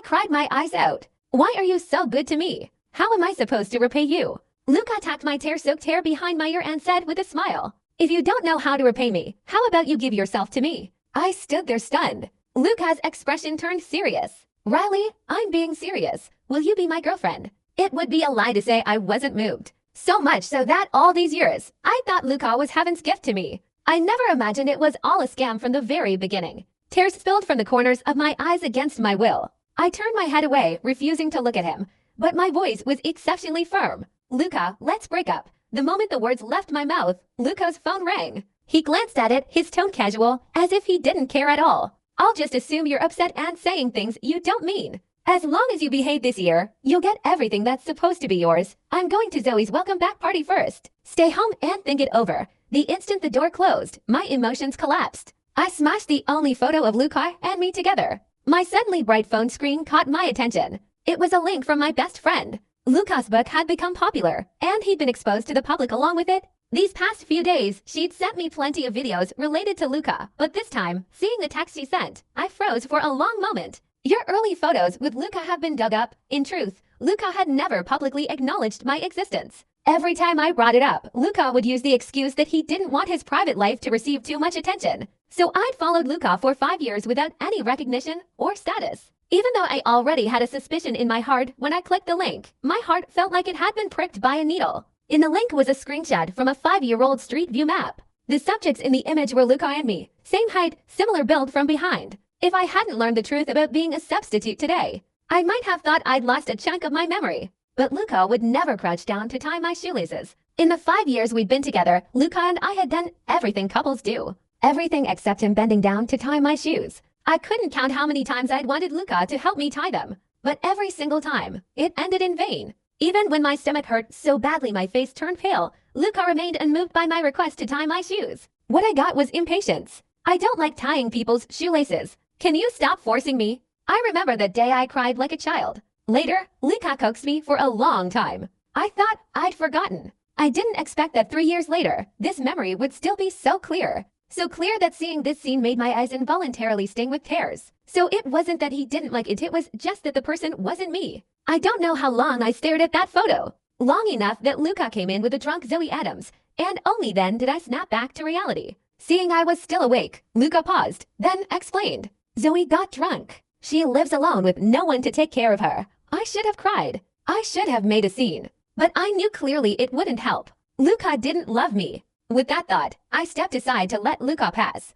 cried my eyes out. Why are you so good to me? How am I supposed to repay you? Luca tapped my tear-soaked hair behind my ear and said with a smile, if you don't know how to repay me, how about you give yourself to me? I stood there stunned. Luca's expression turned serious. Riley, I'm being serious. Will you be my girlfriend? It would be a lie to say I wasn't moved. So much so that all these years, I thought Luca was heaven's gift to me. I never imagined it was all a scam from the very beginning. Tears spilled from the corners of my eyes against my will. I turned my head away, refusing to look at him. But my voice was exceptionally firm. Luca, let's break up. The moment the words left my mouth, Luca's phone rang. He glanced at it, his tone casual, as if he didn't care at all. I'll just assume you're upset and saying things you don't mean. As long as you behave this year, you'll get everything that's supposed to be yours. I'm going to Zoe's welcome back party first. Stay home and think it over. The instant the door closed, my emotions collapsed. I smashed the only photo of Luca and me together. My suddenly bright phone screen caught my attention. It was a link from my best friend. Luca's book had become popular, and he'd been exposed to the public along with it. These past few days, she'd sent me plenty of videos related to Luca, but this time, seeing the text she sent, I froze for a long moment. Your early photos with Luca have been dug up. In truth, Luca had never publicly acknowledged my existence. Every time I brought it up, Luca would use the excuse that he didn't want his private life to receive too much attention. So I'd followed Luca for 5 years without any recognition or status. Even though I already had a suspicion in my heart when I clicked the link, my heart felt like it had been pricked by a needle. In the link was a screenshot from a 5-year-old Street View map. The subjects in the image were Luca and me, same height, similar build from behind. If I hadn't learned the truth about being a substitute today, I might have thought I'd lost a chunk of my memory. But Luca would never crouch down to tie my shoelaces. In the 5 years we'd been together, Luca and I had done everything couples do. Everything except him bending down to tie my shoes. I couldn't count how many times I'd wanted Luca to help me tie them. But every single time, it ended in vain. Even when my stomach hurt so badly my face turned pale, Luca remained unmoved by my request to tie my shoes. What I got was impatience. I don't like tying people's shoelaces. Can you stop forcing me? I remember that day I cried like a child. Later, Luca coaxed me for a long time. I thought I'd forgotten. I didn't expect that 3 years later, this memory would still be so clear. So clear that seeing this scene made my eyes involuntarily sting with tears. So it wasn't that he didn't like it was just that the person wasn't me. I don't know how long I stared at that photo. Long enough that Luca came in with a drunk Zoe Adams, and only then did I snap back to reality. Seeing I was still awake, Luca paused, then explained. Zoe got drunk. She lives alone with no one to take care of her. I should have cried. I should have made a scene. But I knew clearly it wouldn't help. Luca didn't love me. With that thought, I stepped aside to let Luca pass.